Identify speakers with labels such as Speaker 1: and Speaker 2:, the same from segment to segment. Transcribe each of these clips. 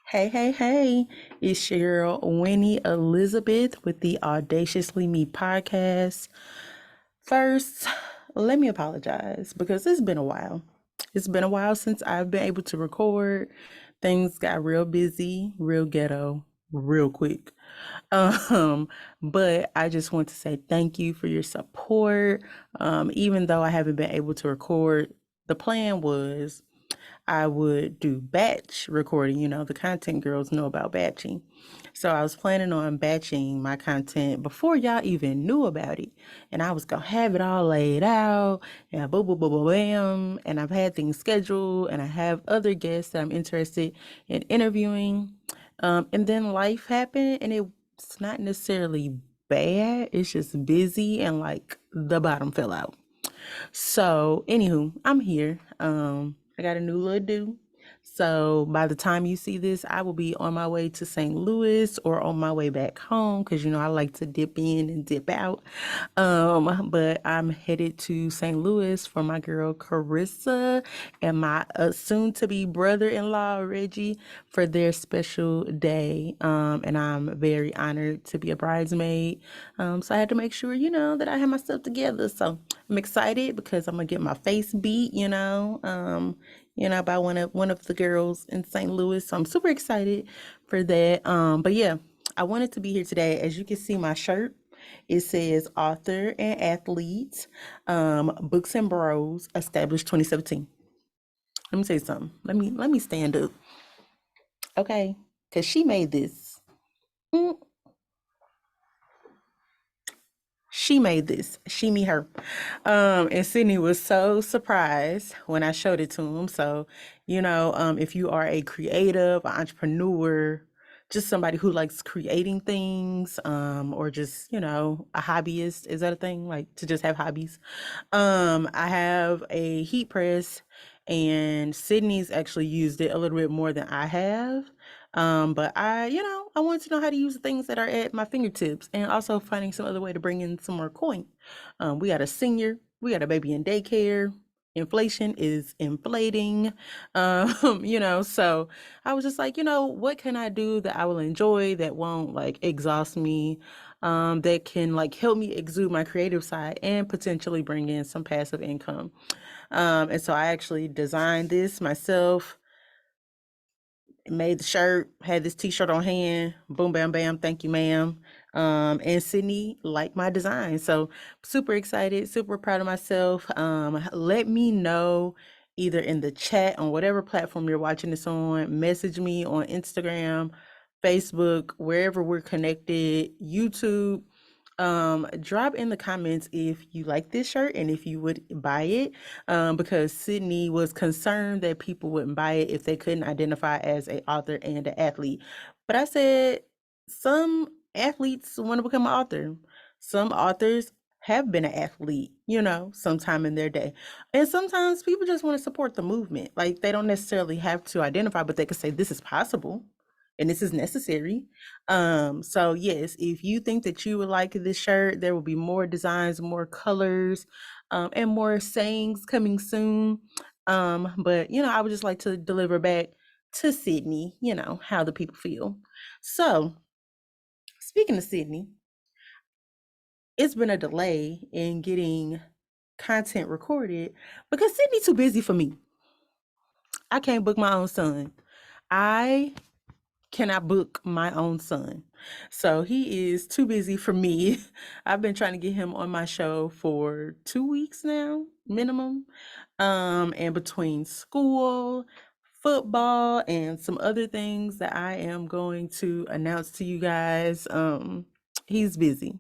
Speaker 1: Hey, hey, hey, it's your girl Winnie Elizabeth with the Audaciously Me podcast. First, let me apologize because it's been a while. It's been a while since I've been able to record. Things got real busy, real ghetto, real quick. Um, but I just want to say thank you for your support. Even though I haven't been able to record, the plan was I would do batch recording. The content girls know about batching. So I was planning on batching my content before y'all even knew about it. And I was going to have it all laid out and boom, boom, boom, boom, bam. And I've had things scheduled and I have other guests that I'm interested in interviewing. And then life happened and it's not necessarily bad. It's just busy and like the bottom fell out. So, anywho, I'm here. I got a new little do. So by the time you see this, I will be on my way to St. Louis or on my way back home because I like to dip in and dip out. But I'm headed to St. Louis for my girl Carissa and my soon-to-be brother-in-law Reggie for their special day. And I'm very honored to be a bridesmaid. So I had to make sure, that I have my stuff together. So I'm excited because I'm gonna get my face beat, by one of the girls in St. Louis. So I'm super excited for that. But yeah, I wanted to be here today. As you can see, my shirt. It says author and athlete, Books and Bros, established 2017. Let me say something. Let me stand up. Okay. Cause she made this. Mm, She made this. She, me, her. And Sydney was so surprised when I showed it to him. So, if you are a creative, an entrepreneur, just somebody who likes creating things, or just, a hobbyist, is that a thing? Like to just have hobbies? I have a heat press and Sydney's actually used it a little bit more than I have. But I wanted to know how to use the things that are at my fingertips and also finding some other way to bring in some more coin. We got a senior, we got a baby in daycare. Inflation is inflating. So I was just like, what can I do that I will enjoy that won't like exhaust me, that can like help me exude my creative side and potentially bring in some passive income. And so I actually designed this myself, made the shirt, had this t-shirt on hand, boom, bam, bam, thank you, ma'am. And Sydney liked my design. So super excited, super proud of myself. Let me know either in the chat on whatever platform you're watching this on, message me on Instagram, Facebook, wherever we're connected, YouTube. Drop in the comments if you like this shirt and if you would buy it, because Sydney was concerned that people wouldn't buy it if they couldn't identify as a author and an athlete. But I said some athletes want to become an author. Some authors have been an athlete, sometime in their day. And sometimes people just want to support the movement. Like they don't necessarily have to identify, but they could say this is possible and this is necessary. So yes, if you think that you would like this shirt, there will be more designs, more colors, and more sayings coming soon. But I would just like to deliver back to Sydney, how the people feel. So speaking of Sydney, it's been a delay in getting content recorded because Sydney's too busy for me. I can't book my own son. I cannot book my own son. So he is too busy for me. I've been trying to get him on my show for 2 weeks now, minimum. And between school, football, and some other things that I am going to announce to you guys, he's busy.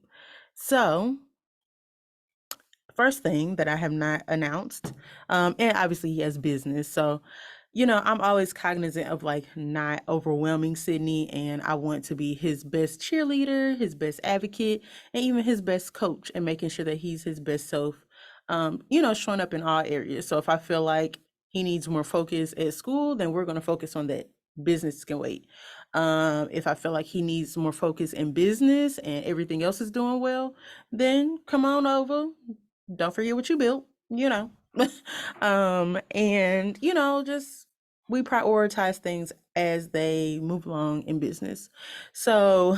Speaker 1: So first thing that I have not announced, and obviously he has business. So, I'm always cognizant of like not overwhelming Sydney, and I want to be his best cheerleader, his best advocate, and even his best coach, and making sure that he's his best self, showing up in all areas. So if I feel like he needs more focus at school, then we're going to focus on that. Business can wait. If I feel like he needs more focus in business and everything else is doing well, then come on over, don't forget what you built. And just we prioritize things as they move along in business. So,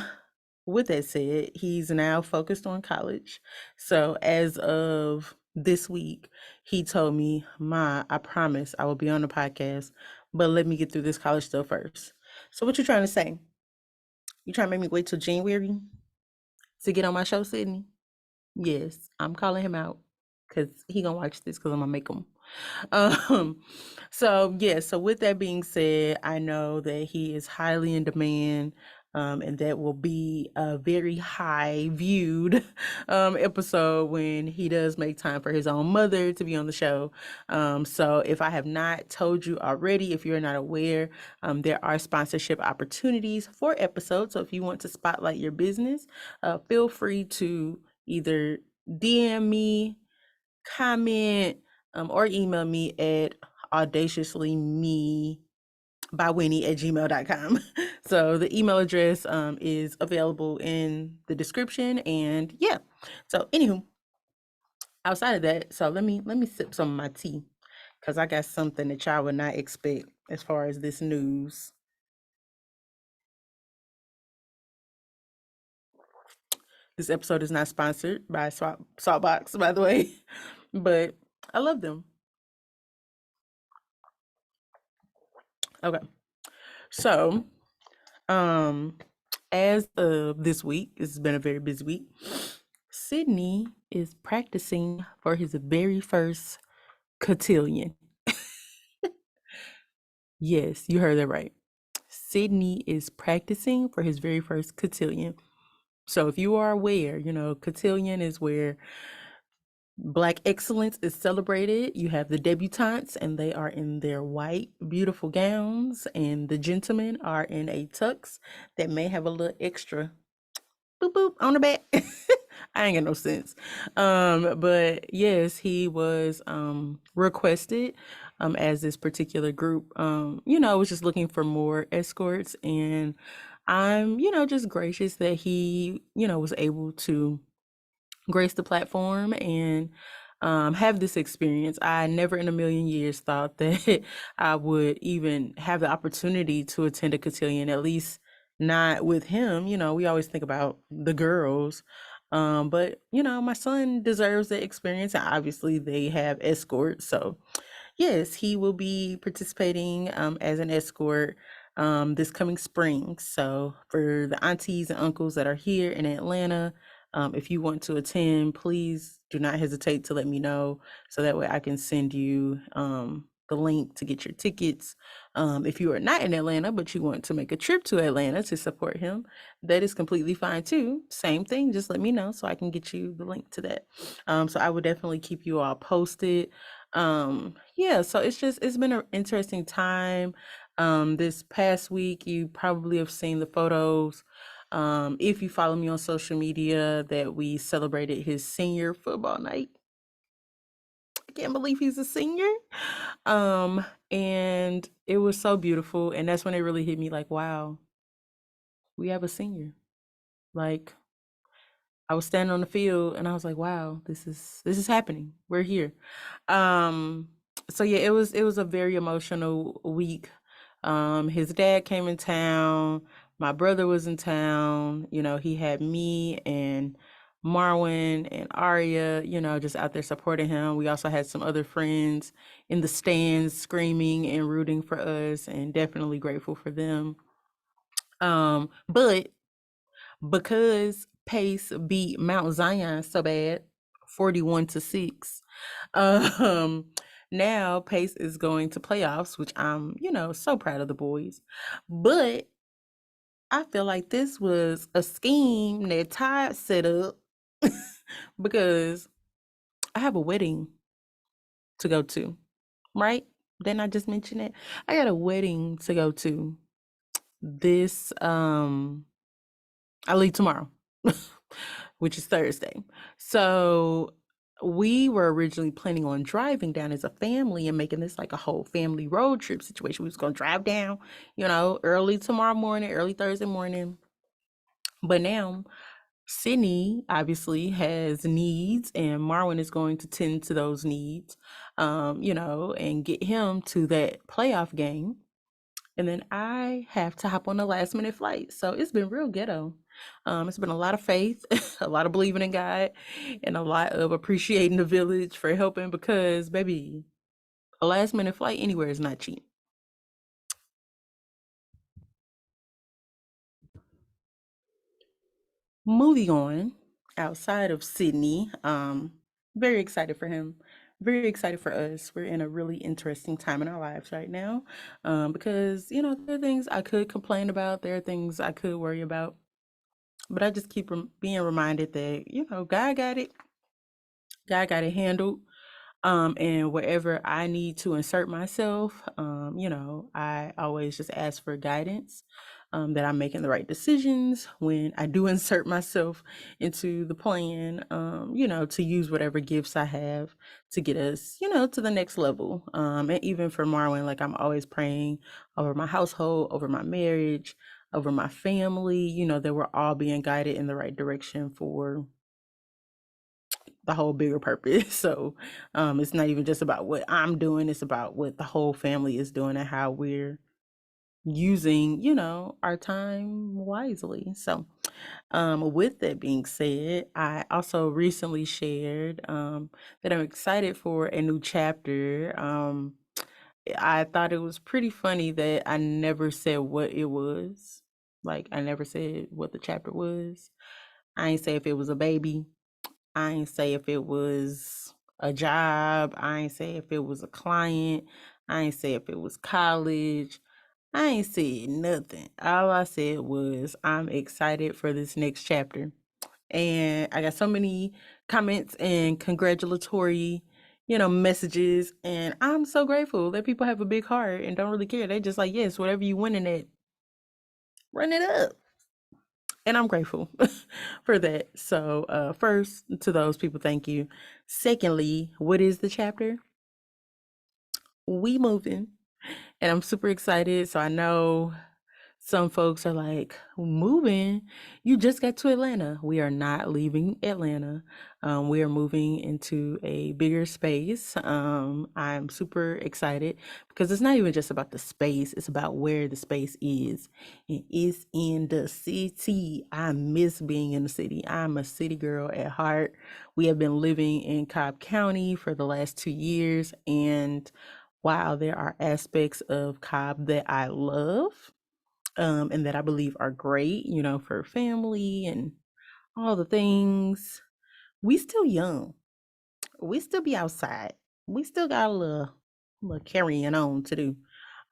Speaker 1: with that said, he's now focused on college. So, as of this week, he told me, "Ma, I promise I will be on the podcast, but let me get through this college stuff first." So, what you trying to say? You trying to make me wait till January to get on my show, Sydney? Yes, I'm calling him out because he gonna watch this because I'm gonna make him. Um, so yeah, so with that being said, I know that he is highly in demand, and that will be a very high viewed episode when he does make time for his own mother to be on the show. So if I have not told you already, if you're not aware, there are sponsorship opportunities for episodes. So if you want to spotlight your business, feel free to either DM me, comment, or email me at audaciouslymebywinnie at gmail.com. So the email address is available in the description. And yeah, so anywho, outside of that, so let me sip some of my tea because I got something that y'all would not expect as far as this news. This episode is not sponsored by Saltbox, by the way, but I love them. Okay, so Um, as of this week, it's been a very busy week. Sydney is practicing for his very first cotillion. Yes, you heard that right. Sydney is practicing for his very first cotillion. So if you are aware, cotillion is where Black excellence is celebrated. You have the debutantes, and they are in their white, beautiful gowns, and the gentlemen are in a tux that may have a little extra boop boop on the back. I ain't got no sense. But yes, he was requested as this particular group, was just looking for more escorts. And I'm, just gracious that he, was able to grace the platform and have this experience. I never in a million years thought that I would even have the opportunity to attend a cotillion, at least not with him. We always think about the girls. But my son deserves the experience, and obviously they have escorts. So yes, he will be participating as an escort this coming spring. So, for the aunties and uncles that are here in Atlanta, if you want to attend, please do not hesitate to let me know so that way I can send you the link to get your tickets. If you are not in Atlanta, but you want to make a trip to Atlanta to support him, that is completely fine too. Same thing, just let me know so I can get you the link to that. So, I will definitely keep you all posted. Yeah, so it's been an interesting time. This past week you probably have seen the photos, if you follow me on social media, that we celebrated his senior football night. I can't believe he's a senior. And it was so beautiful, and that's when it really hit me like, wow, we have a senior. Like, I was standing on the field and I was like, wow, this is happening. We're here. Um so yeah, it was a very emotional week. His dad came in town, my brother was in town, he had me and Marwin and Aria, just out there supporting him. We also had some other friends in the stands screaming and rooting for us, and definitely grateful for them. But because Pace beat Mount Zion so bad, 41-6. Um, Now Pace is going to playoffs, which I'm, so proud of the boys. But I feel like this was a scheme that Todd set up because I have a wedding to go to, right? Didn't I just mention it? I got a wedding to go to this I leave tomorrow, which is Thursday. So we were originally planning on driving down as a family and making this like a whole family road trip situation. We was gonna drive down, early tomorrow morning, early Thursday morning. But now Sydney obviously has needs, and Marwin is going to tend to those needs, and get him to that playoff game. And then I have to hop on a last minute flight. So it's been real ghetto. It's been a lot of faith, a lot of believing in God, and a lot of appreciating the village for helping because, baby, a last minute flight anywhere is not cheap. Moving on, outside of Sydney, very excited for him. Very excited for us. We're in a really interesting time in our lives right now, because there are things I could complain about. There are things I could worry about, but I just keep being reminded that God got it. God got it handled. And wherever I need to insert myself, I always just ask for guidance, that I'm making the right decisions when I do insert myself into the plan, to use whatever gifts I have to get us, to the next level. And even for Marwin, like I'm always praying over my household, over my marriage, over my family, that we're all being guided in the right direction for the whole bigger purpose. So it's not even just about what I'm doing, it's about what the whole family is doing and how we're using, our time wisely. So with that being said, I also recently shared that I'm excited for a new chapter. I thought it was pretty funny that I never said what it was. Like I never said what the chapter was. I ain't say if it was a baby. I ain't say if it was a job. I ain't say if it was a client. I ain't say if it was college. I ain't said nothing. All I said was I'm excited for this next chapter. And I got so many comments and congratulatory, messages. And I'm so grateful that people have a big heart and don't really care. They just like, yes, whatever you winning at, run it up. And I'm grateful for that. So, first, to those people, thank you. Secondly, what is the chapter? We moving, and I'm super excited. So I know some folks are like, moving? You just got to Atlanta. We are not leaving Atlanta. We are moving into a bigger space. I'm super excited because it's not even just about the space, it's about where the space is. It is in the city. I miss being in the city. I'm a city girl at heart. We have been living in Cobb County for the last 2 years. And while there are aspects of Cobb that I love, and that I believe are great, for family and all the things. We still young. We still be outside. We still got a little carrying on to do.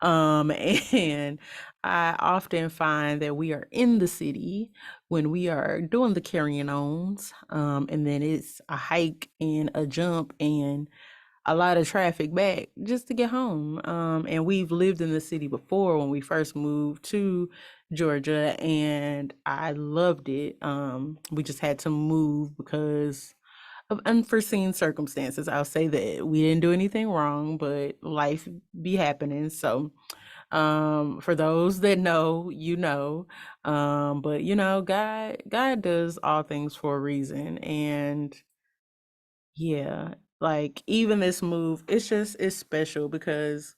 Speaker 1: And I often find that we are in the city when we are doing the carrying ons, and then it's a hike and a jump and a lot of traffic back just to get home. And we've lived in the city before when we first moved to Georgia, and I loved it. We just had to move because of unforeseen circumstances. I'll say that we didn't do anything wrong, but life be happening. So, for those that know, but God does all things for a reason, and yeah, like even this move, it's special because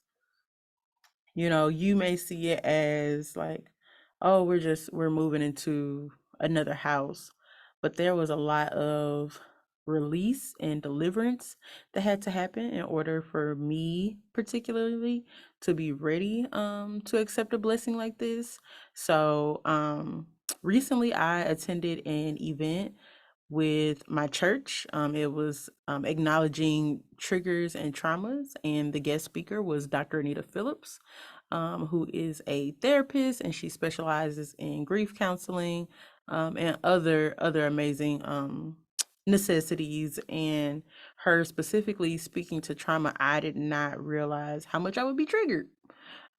Speaker 1: you may see it as like, oh, we're moving into another house, but there was a lot of release and deliverance that had to happen in order for me particularly to be ready to accept a blessing like this. So recently I attended an event with my church. It was acknowledging triggers and traumas, and the guest speaker was Dr. Anita Phillips, who is a therapist, and she specializes in grief counseling, and other amazing necessities. And her specifically speaking to trauma, I did not realize how much I would be triggered.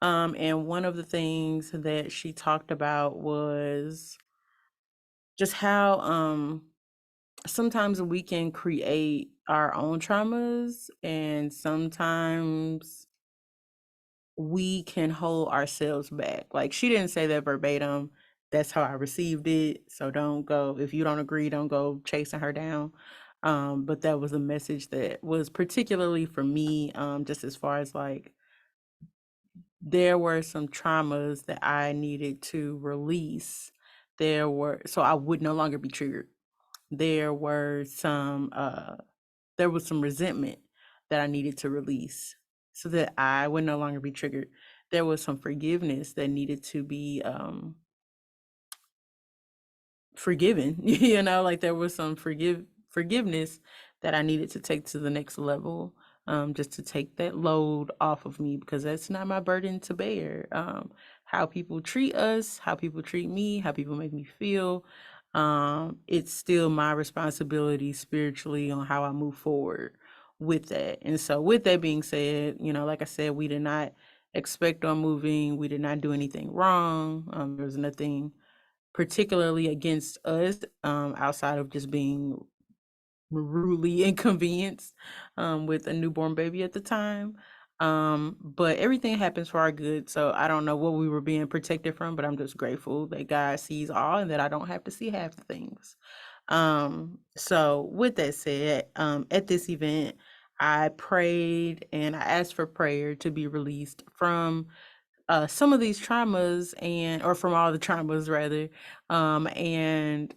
Speaker 1: And one of the things that she talked about was just how sometimes we can create our own traumas, and sometimes we can hold ourselves back. Like she didn't say that verbatim, that's how I received it. So don't go, if you don't agree, don't go chasing her down. But that was a message that was particularly for me, just as far as like there were some traumas that I needed to release. So I would no longer be triggered. There were there was some resentment that I needed to release so that I would no longer be triggered. There was some forgiveness that needed to be forgiven. Like there was some forgiveness that I needed to take to the next level, just to take that load off of me, because that's not my burden to bear. How people treat us, how people treat me, how people make me feel, it's still my responsibility spiritually on how I move forward with that. And so with that being said, like I said, we did not expect on moving, we did not do anything wrong. There was nothing particularly against us, outside of just being rudely inconvenienced, with a newborn baby at the time. But everything happens for our good. So I don't know what we were being protected from, but I'm just grateful that God sees all and that I don't have to see half the things. So with that said, at this event, I prayed and I asked for prayer to be released from some of these traumas, or from all the traumas rather. And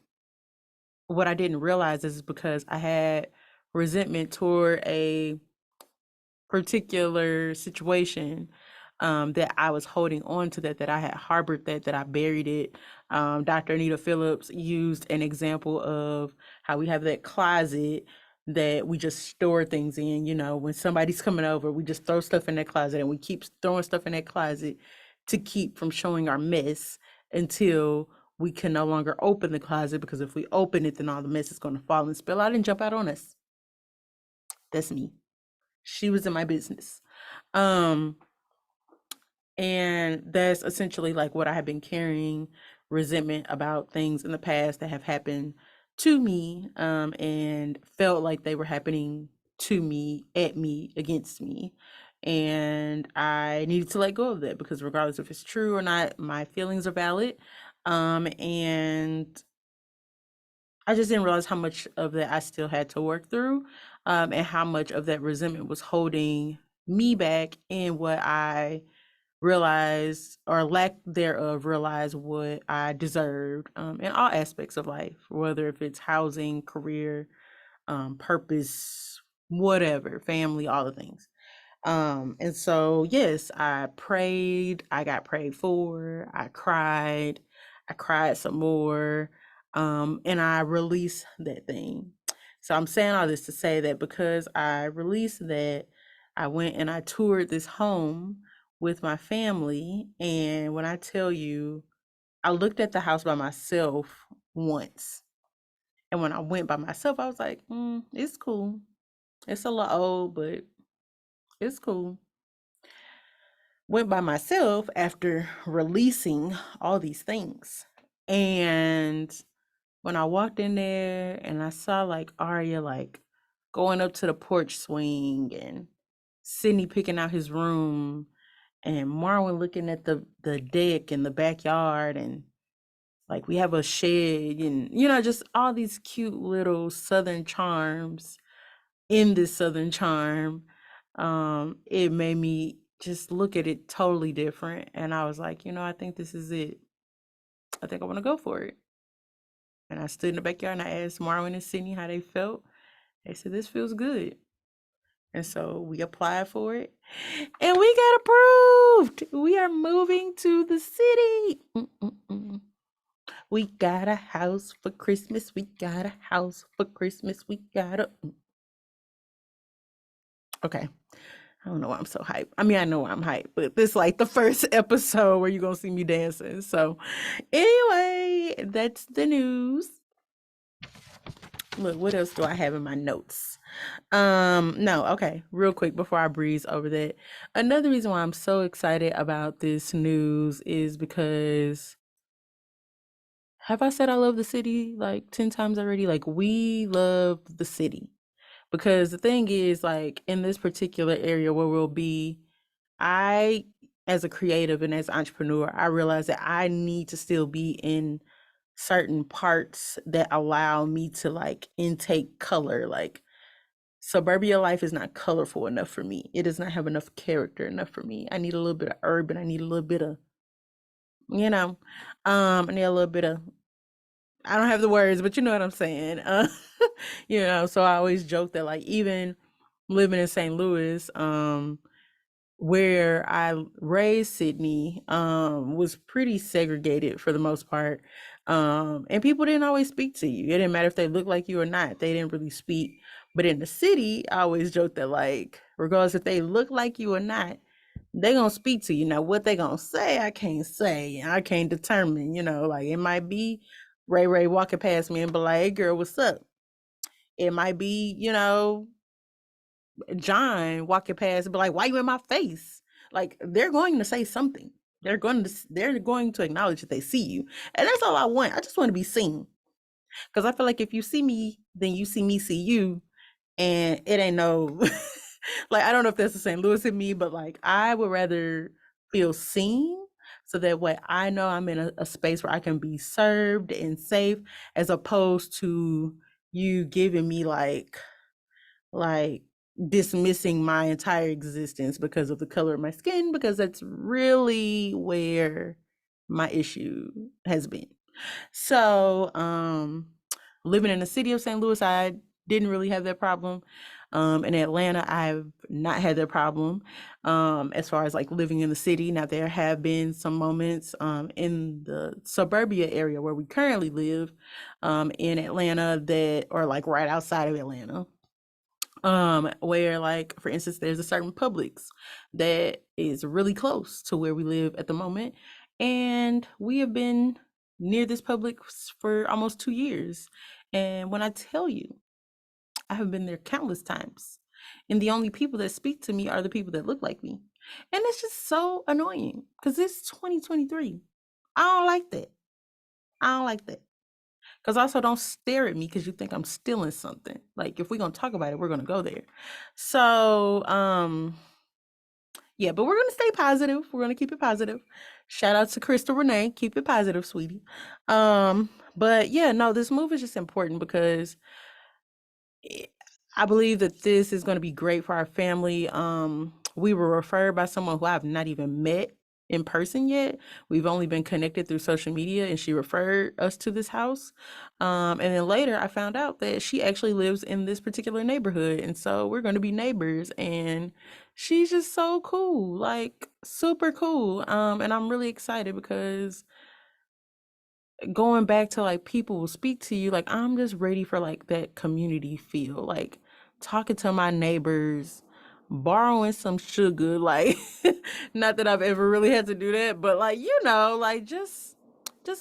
Speaker 1: what I didn't realize is because I had resentment toward a particular situation, that I was holding on to, that I had harbored, that I buried it. Dr. Anita Phillips used an example of how we have that closet that we just store things in. When somebody's coming over, we just throw stuff in that closet, and we keep throwing stuff in that closet to keep from showing our mess until we can no longer open the closet, because if we open it, then all the mess is going to fall and spill out and jump out on us. That's me. She was in my business. Um, and that's essentially like what I have been carrying resentment about things in the past that have happened to me, and felt like they were happening to me, at me, against me. And I needed to let go of that, because regardless if it's true or not, my feelings are valid. And I just didn't realize how much of that I still had to work through, and how much of that resentment was holding me back in what I realized, or lack thereof, realized what I deserved, in all aspects of life, whether if it's housing, career, purpose, whatever, family, all the things. And so, yes, I prayed, I got prayed for, I cried some more, and I released that thing. So I'm saying all this to say that because I released that, I went and I toured this home with my family. And when I tell you, I looked at the house by myself once. And when I went by myself, I was like, it's cool. It's a little old, but it's cool. Went by myself after releasing all these things. And when I walked in there and I saw like Arya like going up to the porch swing, and Sydney picking out his room, and Marwin looking at the deck in the backyard, and like we have a shed, and just all these cute little southern charms in this southern charm, it made me just look at it totally different. And I was like, I think this is it. I think I want to go for it. And I stood in the backyard and I asked Marwin and Sydney how they felt. They said, this feels good. And so we applied for it and we got approved. We are moving to the city. We got a house for Christmas. We got a house for Christmas. We got a. Okay. I don't know why I'm so hyped. I mean, I know why I'm hyped, but this like the first episode where you're gonna see me dancing. So anyway, that's the news. Look, what else do I have in my notes? No, okay, real quick before I breeze over that. Another reason why I'm so excited about this news is because, have I said I love the city like 10 times already? Like, we love the city. Because the thing is, like, in this particular area where we'll be, I as a creative and as an entrepreneur, I realize that I need to still be in certain parts that allow me to like intake color. Like suburbia life is not colorful enough for me. It does not have enough character enough for me. I need a little bit of urban. I need a little bit of, you know, I need a little bit of, I don't have the words, but you know what I'm saying. So I always joke that like even living in St. Louis, where I raised Sydney, was pretty segregated for the most part. And people didn't always speak to you. It didn't matter if they looked like you or not. They didn't really speak. But in the city, I always joke that like, regardless if they look like you or not, they gonna speak to you. Now, what they gonna say, I can't say. I can't determine. Like it might be Ray Ray walking past me and be like, "Hey, girl, what's up?" It might be, John walking past and be like, "Why you in my face?" Like they're going to say something. They're going to acknowledge that they see you, and that's all I want. I just want to be seen because I feel like if you see me, then you see me see you, and it ain't no like I don't know if that's the St. Louis in me, but like I would rather feel seen so that way I know I'm in a space where I can be served and safe as opposed to you giving me like dismissing my entire existence because of the color of my skin, because that's really where my issue has been. So, living in the city of St. Louis, I didn't really have that problem. In Atlanta, I've not had that problem. As far as like living in the city, now there have been some moments in the suburbia area where we currently live, in Atlanta that or like right outside of Atlanta, where like for instance there's a certain Publix that is really close to where we live at the moment, and we have been near this Publix for almost 2 years, and when I tell you I have been there countless times, and the only people that speak to me are the people that look like me, and it's just so annoying because it's 2023. I don't like that. I don't like that. Because also don't stare at me because you think I'm stealing something. Like if we're gonna talk about it, we're gonna go there. So yeah, but we're gonna stay positive. We're gonna keep it positive. Shout out to Crystal Renee. Keep it positive, sweetie. But yeah, no, this move is just important because I believe that this is going to be great for our family. We were referred by someone who I've not even met in person yet. We've only been connected through social media, and she referred us to this house. And then later, I found out that she actually lives in this particular neighborhood, and so we're going to be neighbors. And she's just so cool, like super cool. And I'm really excited because going back to like people will speak to you, like I'm just ready for like that community feel, like talking to my neighbors, borrowing some sugar, like not that I've ever really had to do that, but like like just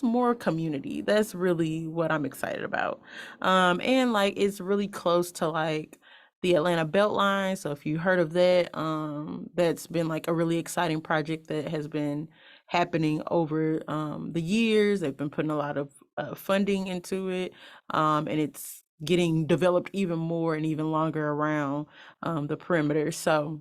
Speaker 1: more community. That's really what I'm excited about. And like it's really close to like the Atlanta Beltline, so if you heard of that, that's been like a really exciting project that has been happening over the years. They've been putting a lot of funding into it, and it's getting developed even more and even longer around the perimeter. So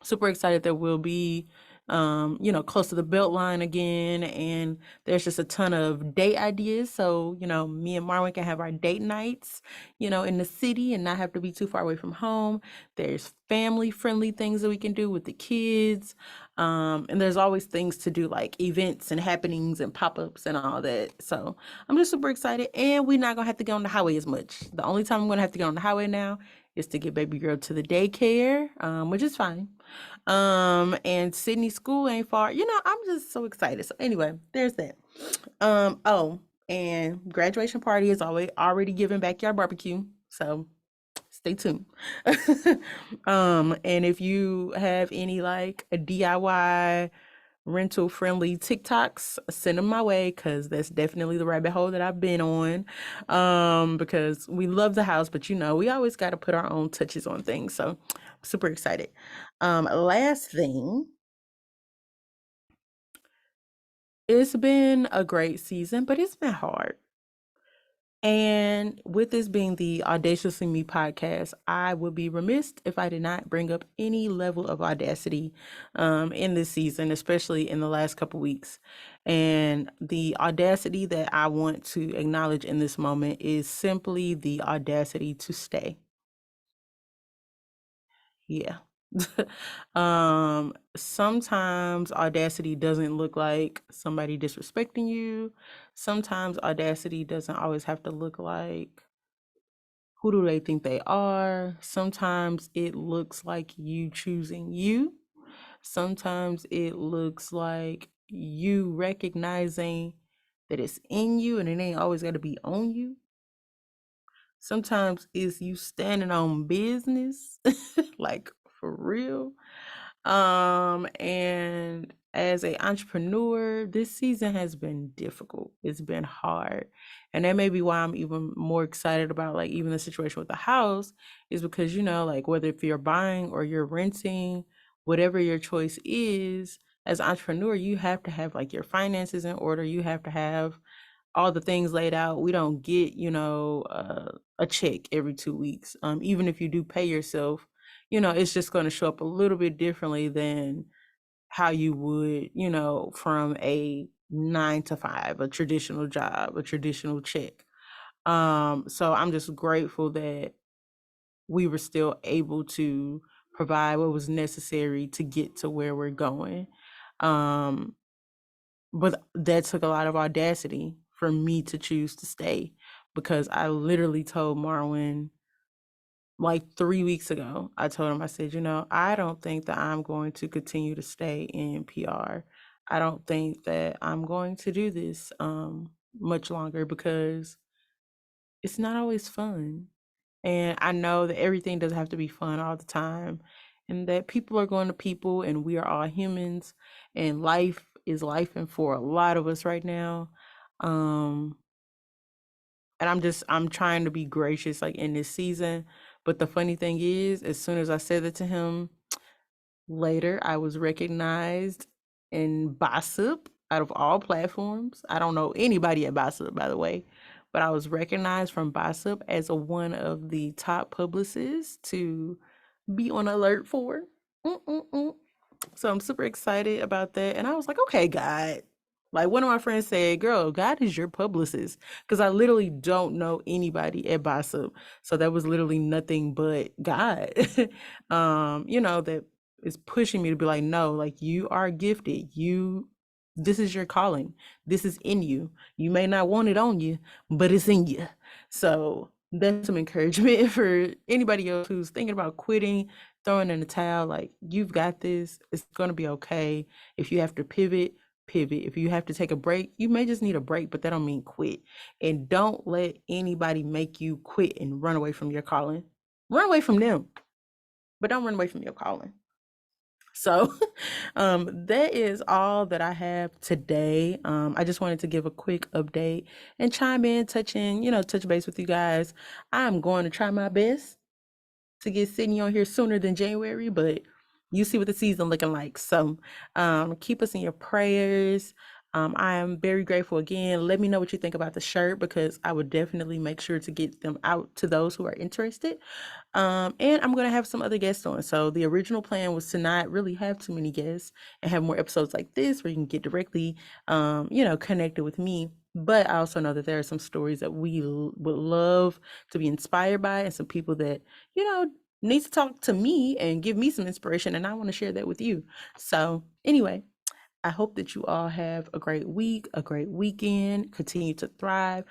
Speaker 1: super excited that we'll be close to the belt line again, and there's just a ton of date ideas, so me and Marwin can have our date nights in the city and not have to be too far away from home. There's family friendly things that we can do with the kids, and there's always things to do like events and happenings and pop-ups and all that. So I'm just super excited, and we're not gonna have to get on the highway as much. The only time I'm gonna have to get on the highway now is to get baby girl to the daycare, which is fine. And Sydney school ain't far. I'm just so excited. So anyway, there's that. Oh, and graduation party is already giving backyard barbecue. So stay tuned. And if you have any like a DIY rental friendly TikToks, send them my way because that's definitely the rabbit hole that I've been on. Because we love the house, but we always got to put our own touches on things. So super excited. Last thing, it's been a great season, but it's been hard. And with this being the Audaciously Me podcast, I would be remiss if I did not bring up any level of audacity in this season, especially in the last couple weeks. And the audacity that I want to acknowledge in this moment is simply the audacity to stay. Yeah. Sometimes audacity doesn't look like somebody disrespecting you. Sometimes audacity doesn't always have to look like who do they think they are. Sometimes it looks like you choosing you. Sometimes it looks like you recognizing that it's in you and it ain't always got to be on you. Sometimes it's you standing on business, like for real. And as a entrepreneur, this season has been difficult. It's been hard. And that may be why I'm even more excited about like even the situation with the house is because, you know, like whether if you're buying or you're renting, whatever your choice is, as an entrepreneur, you have to have like your finances in order. You have to have all the things laid out. We don't get, a check every 2 weeks. Even if you do pay yourself, it's just going to show up a little bit differently than how you would, from a 9 to 5, a traditional job, a traditional check. So I'm just grateful that we were still able to provide what was necessary to get to where we're going. Um, but that took a lot of audacity for me to choose to stay because I literally told Marwin like 3 weeks ago, I told him, I said, I don't think that I'm going to continue to stay in PR. I don't think that I'm going to do this much longer because it's not always fun. And I know that everything doesn't have to be fun all the time, and that people are going to people, and we are all humans, and life is life, and for a lot of us right now. Um, and I'm trying to be gracious like in this season. But the funny thing is, as soon as I said that to him, later I was recognized in Bossip out of all platforms. I don't know anybody at Bossip, by the way, but I was recognized from Bossip as one of the top publicists to be on alert for. Mm-mm-mm. So I'm super excited about that. And I was like, okay, God. Like one of my friends said, girl, God is your publicist. Because I literally don't know anybody at Bossip. So that was literally nothing but God, that is pushing me to be like, no, like you are gifted. This is your calling. This is in you. You may not want it on you, but it's in you. So that's some encouragement for anybody else who's thinking about quitting, throwing in the towel. Like, you've got this. It's going to be okay. If you have to pivot, pivot. If you have to take a break, you may just need a break, but that don't mean quit. And don't let anybody make you quit and run away from your calling. Run away from them, but don't run away from your calling. So that is all that I have today. I just wanted to give a quick update and chime in, touch base with you guys. I'm going to try my best to get Sydney on here sooner than January, but you see what the season looking like. So keep us in your prayers. I am very grateful again. Let me know what you think about the shirt because I would definitely make sure to get them out to those who are interested. And I'm going to have some other guests on. So the original plan was to not really have too many guests and have more episodes like this where you can get directly, connected with me. But I also know that there are some stories that we would love to be inspired by and some people that, need to talk to me and give me some inspiration. And I want to share that with you. So anyway, I hope that you all have a great week, a great weekend, continue to thrive,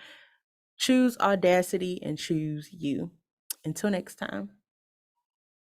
Speaker 1: choose audacity and choose you. Until next time.